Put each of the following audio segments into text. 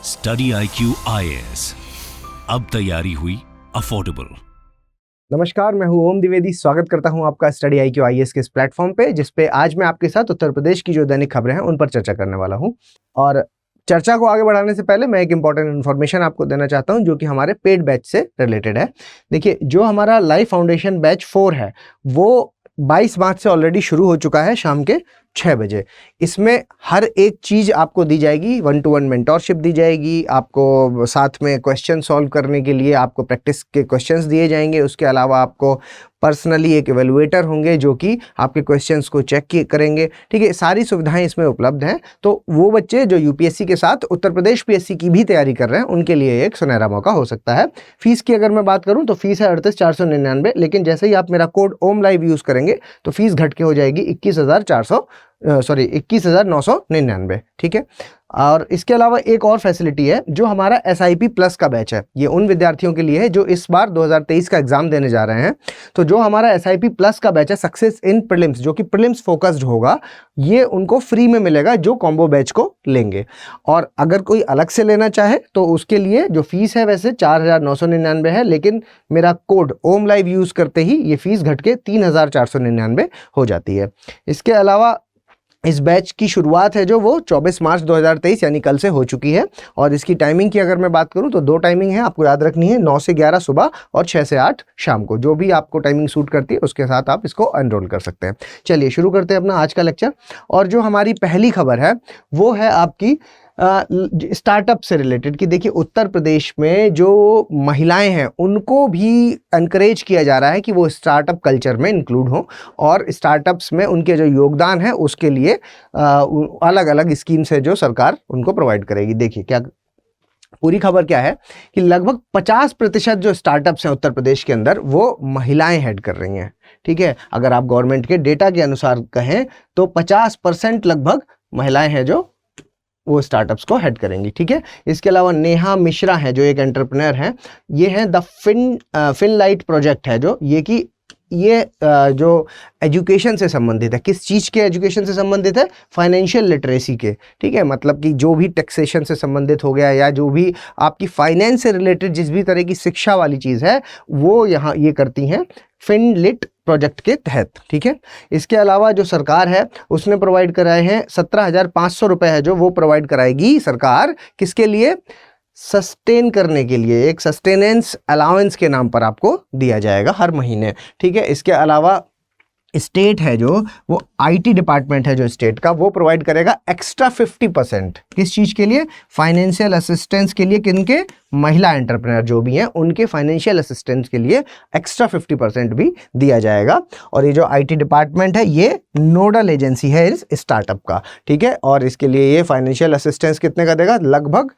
Study IQ IAS, अब तैयारी हुई अफोर्डेबल। नमस्कार, मैं हूं ओम द्विवेदी। स्वागत करता हूं आपका स्टडी IQ IAS के इस प्लेटफॉर्म पे, जिस पे आज मैं आपके साथ उत्तर प्रदेश की जो दैनिक खबरें हैं उन पर चर्चा करने वाला हूं। और चर्चा को आगे बढ़ाने से पहले मैं एक इंपॉर्टेंट इन्फॉर्मेशन आपको देना चाहता हूं, जो कि हमारे पेड बैच से रिलेटेड है। देखिए, जो हमारा लाइफ फाउंडेशन बैच 4 है वो 22 मार्च से ऑलरेडी शुरू हो चुका है, शाम के 6 बजे। इसमें हर एक चीज़ आपको दी जाएगी, 1-to-1 मेंटोरशिप दी जाएगी, आपको साथ में क्वेश्चन सॉल्व करने के लिए आपको प्रैक्टिस के क्वेश्चंस दिए जाएंगे। उसके अलावा आपको पर्सनली एक एवेलुएटर होंगे जो कि आपके क्वेश्चंस को चेक करेंगे। ठीक है, सारी सुविधाएं इसमें उपलब्ध हैं। तो वो बच्चे जो यूपीएससी के साथ उत्तर प्रदेश पीएससी की भी तैयारी कर रहे हैं, उनके लिए एक सुनहरा मौका हो सकता है। फीस की अगर मैं बात करूं तो फीस है 38,499, लेकिन जैसे ही आप मेरा कोड ओम लाइव यूज़ करेंगे तो फीस घट के हो जाएगी 21,999। ठीक है, और इसके अलावा एक और फैसिलिटी है, जो हमारा SIP प्लस का बैच है। ये उन विद्यार्थियों के लिए है जो इस बार 2023 का एग्जाम देने जा रहे हैं। तो जो हमारा SIP प्लस का बैच है, सक्सेस इन प्रीलिम्स, जो कि प्रीलिम्स फोकस्ड होगा, ये उनको फ्री में मिलेगा जो कॉम्बो बैच को लेंगे। और अगर कोई अलग से लेना चाहे तो उसके लिए जो फीस है वैसे 4,999 है, लेकिन मेरा कोड ओम लाइव यूज़ करते ही ये फीस घट के 3,499 हो जाती है। इसके अलावा इस बैच की शुरुआत है जो वो 24 मार्च 2023 यानी कल से हो चुकी है। और इसकी टाइमिंग की अगर मैं बात करूं तो 2 टाइमिंग है, आपको याद रखनी है, 9 से 11 सुबह और 6 से 8 शाम को। जो भी आपको टाइमिंग सूट करती है उसके साथ आप इसको एनरोल कर सकते हैं। चलिए शुरू करते हैं अपना आज का लेक्चर। और जो हमारी पहली खबर है वो है आपकी स्टार्टअप से रिलेटेड। कि देखिए, उत्तर प्रदेश में जो महिलाएं हैं उनको भी एनकरेज किया जा रहा है कि वो स्टार्टअप कल्चर में इंक्लूड हों, और स्टार्टअप्स में उनके जो योगदान है उसके लिए अलग अलग स्कीम्स है जो सरकार उनको प्रोवाइड करेगी। देखिए क्या पूरी खबर क्या है कि लगभग 50% जो स्टार्टअप्स हैं उत्तर प्रदेश के अंदर वो महिलाएं हेड कर रही हैं। ठीक है, अगर आप गवर्नमेंट के डेटा के अनुसार कहें तो 50% लगभग महिलाएं हैं जो वो स्टार्टअप्स को हेड करेंगी। ठीक है, इसके अलावा नेहा मिश्रा है जो एक एंटरप्रेन्योर हैं। ये है द फिनलाइट प्रोजेक्ट है, जो ये जो एजुकेशन से संबंधित है। किस चीज़ के एजुकेशन से संबंधित है? फाइनेंशियल लिटरेसी के। ठीक है, मतलब कि जो भी टैक्सेशन से संबंधित हो गया या जो भी आपकी फाइनेंस से रिलेटेड जिस भी तरह की शिक्षा वाली चीज़ है वो यहाँ ये करती हैं फिनलिट प्रोजेक्ट के तहत। ठीक है, इसके अलावा जो सरकार है उसने प्रोवाइड कराए हैं 17,500 रुपये है जो वो प्रोवाइड कराएगी सरकार। किसके लिए? सस्टेन करने के लिए। एक सस्टेनेंस अलाउंस के नाम पर आपको दिया जाएगा हर महीने। ठीक है, इसके अलावा स्टेट है जो वो IT डिपार्टमेंट है जो स्टेट का, वो प्रोवाइड करेगा एक्स्ट्रा 50%। किस चीज़ के लिए? फाइनेंशियल असिस्टेंस के लिए। किनके? महिला एंटरप्रेन्योर जो भी हैं उनके फाइनेंशियल असिस्टेंस के लिए एक्स्ट्रा 50% भी दिया जाएगा। और ये जो IT डिपार्टमेंट है ये नोडल एजेंसी है इस स्टार्टअप का। ठीक है, और इसके लिए ये फाइनेंशियल असिस्टेंस कितने का देगा? लगभग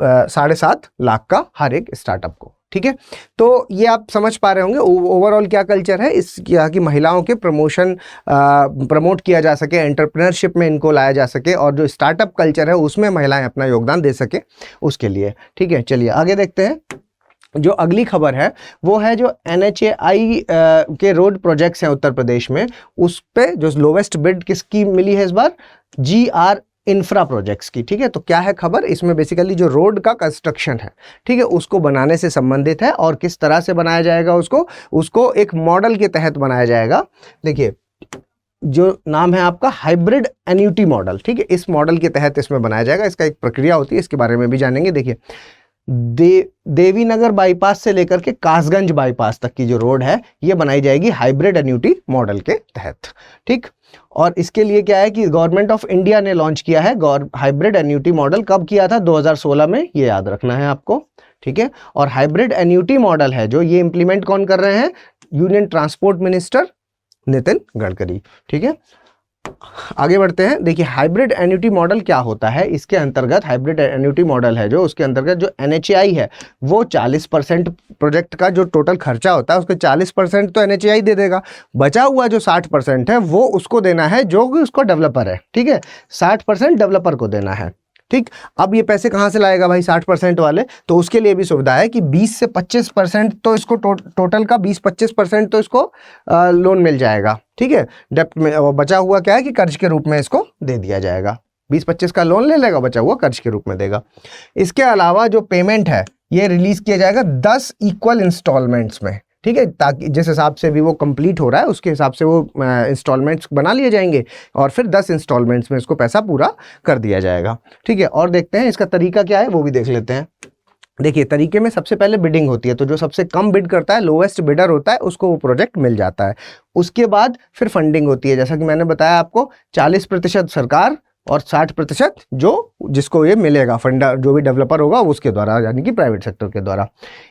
7.5 लाख का हर एक स्टार्टअप को। ठीक है, तो ये आप समझ पा रहे होंगे ओवरऑल क्या कल्चर है इस, यहाँ की महिलाओं के प्रमोट किया जा सके, एंटरप्रेन्योरशिप में इनको लाया जा सके, और जो स्टार्टअप कल्चर है उसमें महिलाएं अपना योगदान दे सके उसके लिए। ठीक है, चलिए आगे देखते हैं। जो अगली खबर है वो है जो NHAI के रोड प्रोजेक्ट्स हैं उत्तर प्रदेश में, उस पे जो लोवेस्ट बिड किसकी मिली है इस बार? GR इंफ्रा प्रोजेक्ट्स की। ठीक है, तो क्या है खबर इसमें? बेसिकली जो रोड का कंस्ट्रक्शन है, ठीक है, उसको बनाने से संबंधित है। और किस तरह से बनाया जाएगा उसको एक मॉडल के तहत बनाया जाएगा। देखिए, जो नाम है आपका हाइब्रिड एन्युटी मॉडल। ठीक है, इस मॉडल के तहत इसमें बनाया जाएगा। इसका एक प्रक्रिया होती है, इसके बारे में भी जानेंगे। देखिए, देवीनगर बाईपास से लेकर के कासगंज बाईपास तक की जो रोड है ये बनाई जाएगी हाइब्रिड एन्युटी मॉडल के तहत। ठीक, और इसके लिए क्या है कि गवर्नमेंट ऑफ इंडिया ने लॉन्च किया है हाइब्रिड एन्युटी मॉडल। कब किया था? 2016 में, ये याद रखना है आपको। ठीक है, और हाइब्रिड एन्युटी मॉडल है जो ये इंप्लीमेंट कौन कर रहे हैं? Union transport minister Nitin Gadkari. ठीक है, आगे बढ़ते हैं। देखिए, हाइब्रिड एन्युटी मॉडल क्या होता है? इसके अंतर्गत हाइब्रिड एन्युटी मॉडल है जो उसके अंतर्गत जो NHAI है वो 40% प्रोजेक्ट का जो टोटल खर्चा होता है उसके 40% तो NHAI दे देगा। बचा हुआ जो 60% है वो उसको देना है जो कि उसको डेवलपर है। ठीक है, 60% डेवलपर को देना है। ठीक, अब ये पैसे कहाँ से लाएगा भाई 60% वाले? तो उसके लिए भी सुविधा है कि 20 से 25% तो इसको टोटल का 20-25% तो इसको लोन मिल जाएगा। ठीक है, डेप्ट में, बचा हुआ क्या है कि कर्ज के रूप में इसको दे दिया जाएगा। 20-25 का लोन ले लेगा, बचा हुआ कर्ज के रूप में देगा। इसके अलावा जो पेमेंट है ये रिलीज किया जाएगा 10 इक्वल इंस्टॉलमेंट्स में, ठीक है, ताकि जिस हिसाब से भी वो कंप्लीट हो रहा है उसके हिसाब से वो इंस्टॉलमेंट्स बना लिए जाएंगे और फिर 10 इंस्टॉलमेंट्स में इसको पैसा पूरा कर दिया जाएगा, ठीक है। और देखते हैं इसका तरीका क्या है वो भी देख लेते हैं। देखिए तरीके में सबसे पहले बिडिंग होती है, तो जो सबसे कम बिड करता है, लोवेस्ट बिडर होता है, उसको वो प्रोजेक्ट मिल जाता है। उसके बाद फिर फंडिंग होती है, जैसा कि मैंने बताया आपको 40% सरकार और 60% जो जिसको ये मिलेगा फंडर, जो भी डेवलपर होगा उसके द्वारा, यानी कि प्राइवेट सेक्टर के द्वारा।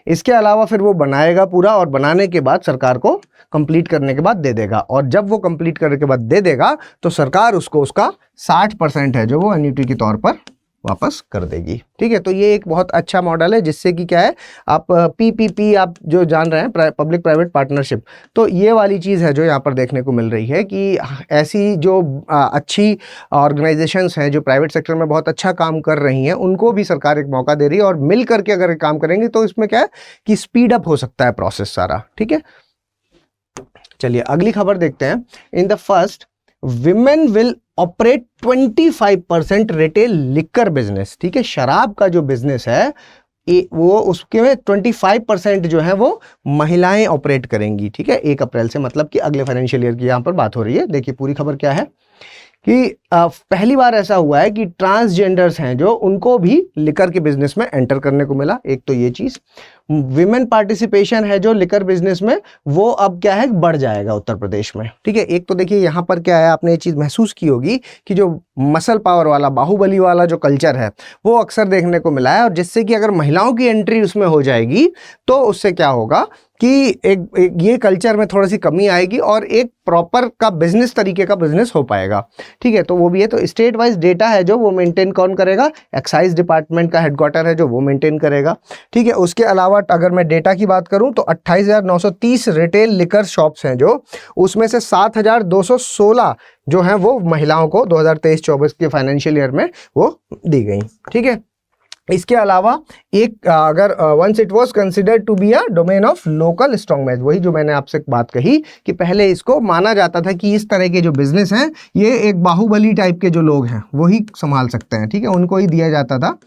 इसके अलावा फिर वो बनाएगा पूरा और बनाने के बाद सरकार को कंप्लीट करने के बाद दे देगा, और जब वो कंप्लीट करने के बाद दे देगा तो सरकार उसको उसका 60% है जो वो एन्युटी के तौर पर वापस कर देगी, ठीक है। तो ये एक बहुत अच्छा मॉडल है जिससे कि क्या है, आप पीपीपी आप जो जान रहे हैं, पब्लिक प्राइवेट पार्टनरशिप, तो ये वाली चीज़ है जो यहाँ पर देखने को मिल रही है कि ऐसी जो अच्छी ऑर्गेनाइजेशंस हैं जो प्राइवेट सेक्टर में बहुत अच्छा काम कर रही हैं, उनको भी सरकार एक मौका दे रही है, और मिल करके अगर काम करेंगे तो इसमें क्या है कि स्पीड अप हो सकता है प्रोसेस सारा, ठीक है। चलिए अगली खबर देखते हैं। In the first, women will operate 25% retail liquor business, ठीक है। शराब का जो बिजनेस है वो उसके में 25% जो है वो महिलाएं ऑपरेट करेंगी, ठीक है, 1 अप्रैल से, मतलब कि अगले फाइनेंशियल ईयर की यहाँ पर बात हो रही है। देखिए पूरी खबर क्या है कि पहली बार ऐसा हुआ है कि ट्रांसजेंडर्स हैं जो उनको भी लिकर के बिजनेस में एंटर करने को मिला। एक तो ये चीज़, विमेन पार्टिसिपेशन है जो लिकर बिजनेस में, वो अब क्या है बढ़ जाएगा उत्तर प्रदेश में, ठीक है। एक तो देखिए यहाँ पर क्या है, आपने ये चीज़ महसूस की होगी कि जो मसल पावर वाला, बाहुबली वाला जो कल्चर है वो अक्सर देखने को मिला है, और जिससे कि अगर महिलाओं की एंट्री उसमें हो जाएगी तो उससे क्या होगा कि एक ये कल्चर में थोड़ी सी कमी आएगी और एक प्रॉपर का बिजनेस तरीके का बिजनेस हो पाएगा, ठीक है। तो वो भी है। तो स्टेट वाइज डेटा है जो वो मेंटेन कौन करेगा, एक्साइज डिपार्टमेंट का हेडक्वार्टर है जो वो मेंटेन करेगा, ठीक है। उसके अलावा अगर मैं डेटा की बात करूं तो 28,930 रिटेल लिकर शॉप्स हैं जो, उसमें से 7,216 जो हैं वो महिलाओं को 2023-24 के फाइनेंशियल ईयर में वो दी गई, ठीक है। इसके अलावा एक अगर once it was considered to be a domain of local strongman, वही जो मैंने आपसे बात कही कि पहले इसको माना जाता था कि इस तरह के जो बिजनेस हैं ये एक बाहुबली टाइप के जो लोग हैं वही संभाल सकते हैं, ठीक है, उनको ही दिया जाता था।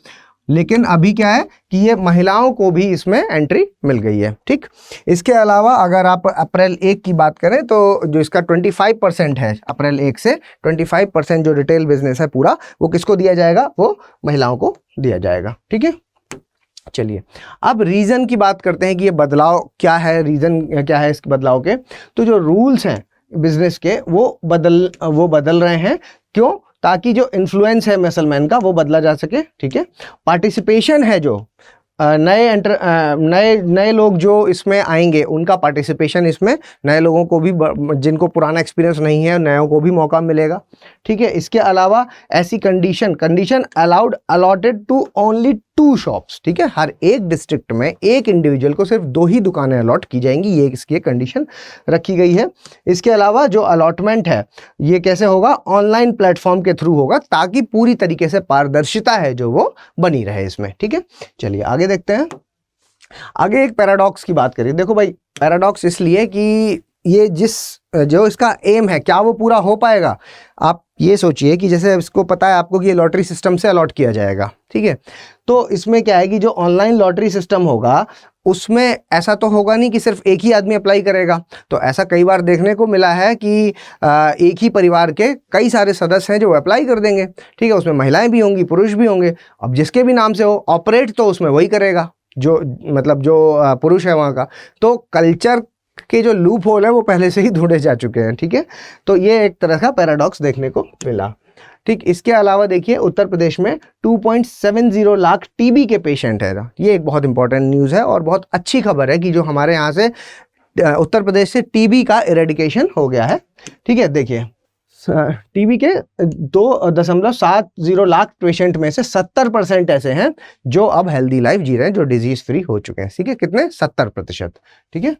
लेकिन अभी क्या है कि ये महिलाओं को भी इसमें एंट्री मिल गई है, ठीक। इसके अलावा अगर आप अप्रैल 1 की बात करें तो जो इसका 25% है, अप्रैल 1 से 25% जो रिटेल बिजनेस है पूरा, वो किसको दिया जाएगा, वो महिलाओं को दिया जाएगा, ठीक है। चलिए अब रीज़न की बात करते हैं कि ये बदलाव क्या है, रीज़न क्या है इस बदलाव के। तो जो रूल्स हैं बिजनेस के वो बदल रहे हैं, क्यों, ताकि जो इन्फ्लुएंस है मसलमैन का वो बदला जा सके, ठीक है। पार्टिसिपेशन है जो नए लोग जो इसमें आएंगे उनका पार्टिसिपेशन, इसमें नए लोगों को भी, जिनको पुराना एक्सपीरियंस नहीं है नयों को भी मौका मिलेगा, ठीक है। इसके अलावा ऐसी condition allowed allotted to only 2 shops, ठीक है। हर एक डिस्ट्रिक्ट में एक इंडिविजुअल को सिर्फ 2 ही दुकानें अलॉट की जाएंगी, ये इसकी कंडीशन रखी गई है। इसके अलावा जो अलॉटमेंट है ये कैसे होगा, ऑनलाइन प्लेटफॉर्म के थ्रू होगा, ताकि पूरी तरीके से पारदर्शिता है जो वो बनी रहे इसमें, ठीक है। चलिए आगे देखते हैं। आगे एक पैराडॉक्स की बात करिए। देखो भाई पैराडॉक्स इसलिए कि ये जो इसका एम है क्या वो पूरा हो पाएगा। आप ये सोचिए कि जैसे इसको पता है आपको कि ये लॉटरी सिस्टम से अलॉट किया जाएगा, ठीक है। तो इसमें क्या है कि जो ऑनलाइन लॉटरी सिस्टम होगा उसमें ऐसा तो होगा नहीं कि सिर्फ एक ही आदमी अप्लाई करेगा। तो ऐसा कई बार देखने को मिला है कि एक ही परिवार के कई सारे सदस्य हैं जो अप्लाई कर देंगे, ठीक है। उसमें महिलाएं भी होंगी, पुरुष भी होंगे। अब जिसके भी नाम से हो, ऑपरेट तो उसमें वही करेगा जो मतलब जो पुरुष है वहाँ का। तो कल्चर के जो लूप होल है वो पहले से ही ढूंढे जा चुके हैं, ठीक है। तो ये एक तरह का पैराडॉक्स देखने को मिला, ठीक। इसके अलावा देखिए उत्तर प्रदेश में 2.70 लाख टीबी के पेशेंट है। ये एक बहुत इंपॉर्टेंट न्यूज़ है और बहुत अच्छी खबर है कि जो हमारे यहाँ से उत्तर प्रदेश से टीबी का इरेडिकेशन हो गया है, ठीक है। देखिए टीबी के 2.70 लाख पेशेंट में से 70% ऐसे हैं जो अब हेल्दी लाइफ जी रहे हैं, जो डिजीज फ्री हो चुके हैं, ठीक है। कितने, 70%, ठीक है।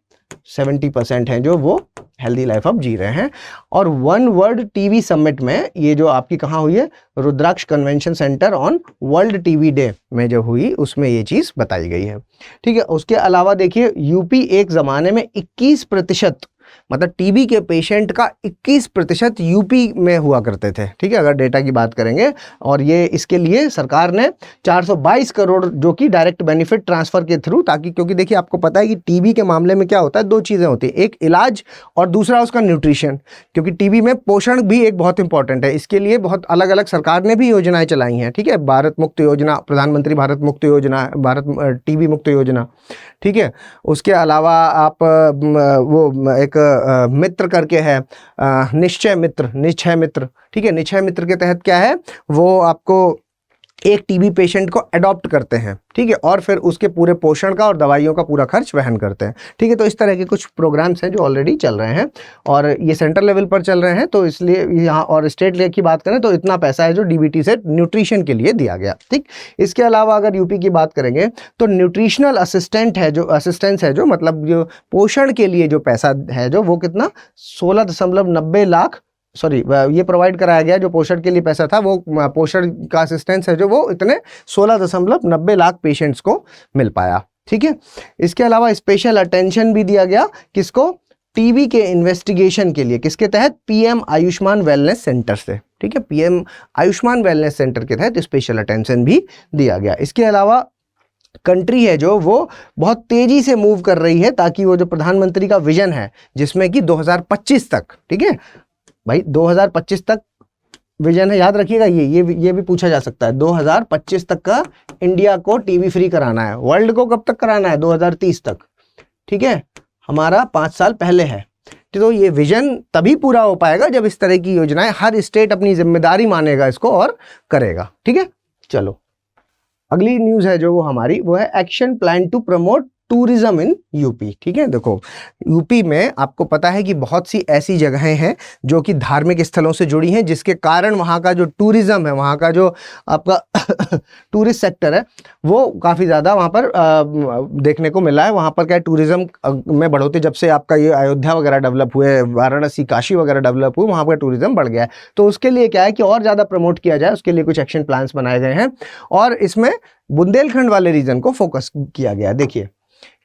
70% हैं जो वो हेल्दी लाइफ अब जी रहे हैं। और वन वर्ल्ड टीबी समिट में ये जो आपकी कहाँ हुई है, Rudraksh convention centre on world TB day में जो हुई उसमें ये चीज़ बताई गई है, ठीक है। उसके अलावा देखिए यूपी एक ज़माने में 21% मतलब टीबी के पेशेंट का 21% यूपी में हुआ करते थे, ठीक है, अगर डेटा की बात करेंगे। और ये इसके लिए सरकार ने 422 करोड़ जो कि डायरेक्ट बेनिफिट ट्रांसफर के थ्रू, ताकि क्योंकि देखिए आपको पता है कि टीबी के मामले में क्या होता है, 2 चीज़ें होती है, एक इलाज और दूसरा उसका न्यूट्रिशन, क्योंकि टीबी में पोषण भी एक बहुत इंपॉर्टेंट है। इसके लिए बहुत अलग अलग सरकार ने भी योजनाएं चलाई हैं, ठीक है, भारत मुक्त योजना, प्रधानमंत्री भारत मुक्त योजना, भारत टीबी मुक्त योजना, ठीक है। उसके अलावा आप वो एक मित्र करके है, निश्चय मित्र, ठीक है, निश्चय मित्र के तहत क्या है, वो आपको एक टीबी पेशेंट को अडॉप्ट करते हैं, ठीक है, और फिर उसके पूरे पोषण का और दवाइयों का पूरा खर्च वहन करते हैं, ठीक है। तो इस तरह के कुछ प्रोग्राम्स हैं जो ऑलरेडी चल रहे हैं और ये सेंट्रल लेवल पर चल रहे हैं, तो इसलिए यहाँ, और स्टेट लेवल की बात करें तो इतना पैसा है जो डीबीटी से न्यूट्रिशन के लिए दिया गया, ठीक। इसके अलावा अगर यूपी की बात करेंगे तो न्यूट्रिशनल असिस्टेंस है जो मतलब जो पोषण के लिए जो पैसा है जो वो कितना 16.90 लाख ये प्रोवाइड कराया गया, जो पोषण के लिए पैसा था वो पोषण का असिस्टेंस है जो वो इतने 16.90 लाख पेशेंट्स को मिल पाया, ठीक है। इसके अलावा स्पेशल अटेंशन भी दिया गया किसको, टीबी के इन्वेस्टिगेशन के लिए, किसके तहत, पीएम आयुष्मान वेलनेस सेंटर से, ठीक है, पीएम आयुष्मान वेलनेस सेंटर के तहत स्पेशल अटेंशन भी दिया गया। इसके अलावा कंट्री है जो वो बहुत तेजी से मूव कर रही है ताकि वो जो प्रधानमंत्री का विजन है जिसमें कि 2025 तक, ठीक है भाई, 2025 तक विजन है, याद रखिएगा, ये भी पूछा जा सकता है, 2025 तक का इंडिया को टीबी फ्री कराना है। वर्ल्ड को कब तक कराना है, 2030 तक, ठीक है, हमारा 5 साल पहले है। तो ये विजन तभी पूरा हो पाएगा जब इस तरह की योजनाएं हर स्टेट अपनी जिम्मेदारी मानेगा इसको और करेगा, ठीक है। चलो अगली न्यूज़ है जो वो हमारी, वो है action plan to promote tourism in UP, ठीक है। देखो यूपी में आपको पता है कि बहुत सी ऐसी जगहें हैं जो कि धार्मिक स्थलों से जुड़ी हैं, जिसके कारण वहाँ का जो टूरिज्म है, वहाँ का जो आपका टूरिस्ट सेक्टर है वो काफ़ी ज़्यादा वहाँ पर देखने को मिला है। वहाँ पर क्या टूरिज्म में बढ़ोतरी, जब से आपका ये अयोध्या वगैरह डेवलप हुए, वाराणसी, काशी वगैरह डेवलप हुए, वहाँ पर टूरिज्म बढ़ गया है। तो उसके लिए क्या है कि और ज़्यादा प्रमोट किया जाए, उसके लिए कुछ एक्शन प्लान्स बनाए गए हैं और इसमें बुंदेलखंड वाले रीजन को फोकस किया गया। देखिए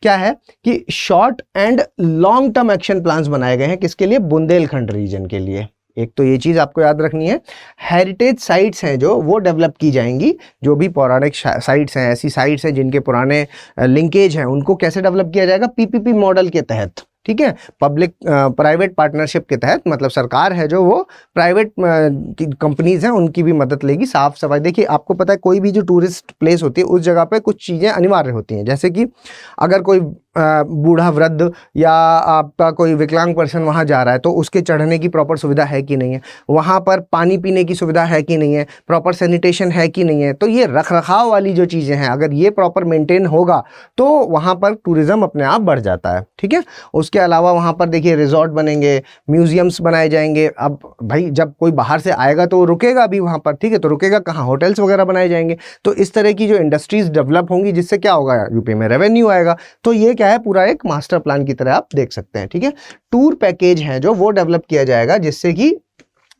क्या है कि short and long term action plans बनाए गए हैं, किसके लिए, बुंदेलखंड रीजन के लिए। एक तो ये चीज़ आपको याद रखनी है, हेरिटेज साइट्स हैं जो वो डेवलप की जाएंगी, जो भी पौराणिक साइट्स हैं, ऐसी साइट्स हैं जिनके पुराने लिंकेज हैं, उनको कैसे डेवलप किया जाएगा, पीपीपी मॉडल के तहत, ठीक है, पब्लिक प्राइवेट पार्टनरशिप के तहत। मतलब सरकार है जो वो प्राइवेट कंपनीज हैं उनकी भी मदद लेगी, साफ सफाई। देखिए आपको पता है कोई भी जो टूरिस्ट प्लेस होती है उस जगह पे कुछ चीज़ें अनिवार्य होती हैं, जैसे कि अगर कोई बूढ़ा वृद्ध या आपका कोई विकलांग पर्सन वहाँ जा रहा है तो उसके चढ़ने की प्रॉपर सुविधा है कि नहीं है, वहाँ पर पानी पीने की सुविधा है कि नहीं है, प्रॉपर सैनिटेशन है कि नहीं है। तो ये रख रखाव वाली जो चीज़ें हैं अगर ये प्रॉपर मेंटेन होगा तो वहाँ पर टूरिज़्म अपने आप बढ़ जाता है, ठीक है। उसके अलावा वहाँ पर देखिए रिजॉर्ट बनेंगे, म्यूजियम्स बनाए जाएंगे। अब भाई जब कोई बाहर से आएगा तो रुकेगा भी वहाँ पर, ठीक है, तो रुकेगा कहाँ, होटल्स वगैरह बनाए जाएंगे। तो इस तरह की जो इंडस्ट्रीज डेवलप होंगी जिससे क्या होगा, यूपी में रेवेन्यू आएगा। तो ये क्या है, पूरा एक मास्टर प्लान की तरह आप देख सकते हैं, ठीक है। टूर पैकेज है जो वो डेवलप किया जाएगा जिससे कि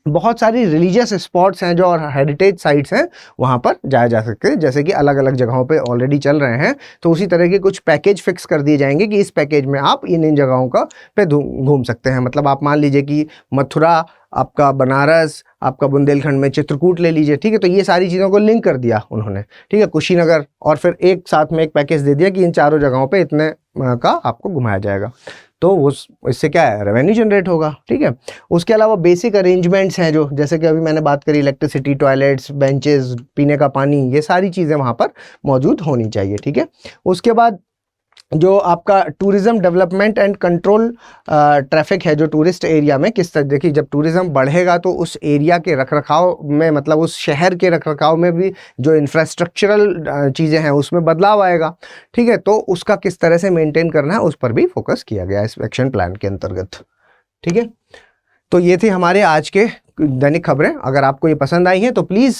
बहुत सारी रिलीजियस स्पॉट्स हैं जो और हेरिटेज साइट्स हैं वहाँ पर जाया जा सकते हैं, जैसे कि अलग अलग जगहों पे ऑलरेडी चल रहे हैं। तो उसी तरह के कुछ पैकेज फिक्स कर दिए जाएंगे कि इस पैकेज में आप इन जगहों का पे घूम सकते हैं। मतलब आप मान लीजिए कि मथुरा, आपका बनारस, आपका बुंदेलखंड में चित्रकूट ले लीजिए, ठीक है। तो ये सारी चीज़ों को लिंक कर दिया उन्होंने, ठीक है, कुशीनगर, और फिर एक साथ में एक पैकेज दे दिया कि इन चारों जगहों पे इतने का आपको घुमाया जाएगा। तो इससे क्या है, रेवेन्यू जनरेट होगा, ठीक है। उसके अलावा बेसिक अरेंजमेंट्स हैं जो, जैसे कि अभी मैंने बात करी, इलेक्ट्रिसिटी, टॉयलेट्स, बेंचेस, पीने का पानी, ये सारी चीज़ें वहाँ पर मौजूद होनी चाहिए, ठीक है। उसके बाद जो आपका tourism development and control traffic है जो टूरिस्ट एरिया में, किस तरह, देखिए जब टूरिज़्म बढ़ेगा तो उस एरिया के रखरखाव में, मतलब उस शहर के रखरखाव में भी जो इंफ्रास्ट्रक्चरल चीज़ें हैं उसमें बदलाव आएगा, ठीक है। तो उसका किस तरह से मेंटेन करना है उस पर भी फोकस किया गया इस एक्शन प्लान के अंतर्गत, ठीक है। तो ये थी हमारे आज के दैनिक खबरें। अगर आपको ये पसंद आई हैं तो प्लीज़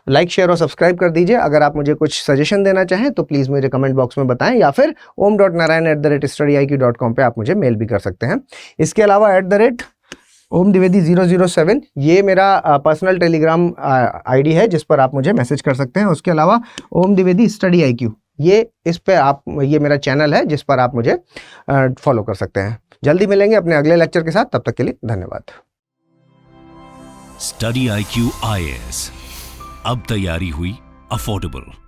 लाइक, शेयर और सब्सक्राइब कर दीजिए। अगर आप मुझे कुछ सजेशन देना चाहें तो प्लीज़ मुझे कमेंट बॉक्स में बताएं, या फिर om.narayan@studyiq.com पे आप मुझे मेल भी कर सकते हैं। इसके अलावा @omdivedi007 ये मेरा पर्सनल टेलीग्राम आईडी है जिस पर आप मुझे मैसेज कर सकते हैं। उसके अलावा ओमद्विवेदी स्टडी IQ, ये इस पे आप, ये मेरा चैनल है जिस पर आप मुझे फॉलो कर सकते हैं। जल्दी मिलेंगे अपने अगले लेक्चर के साथ, तब तक के लिए धन्यवाद। स्टडी IQ IAS, अब तैयारी हुई अफोर्डेबल।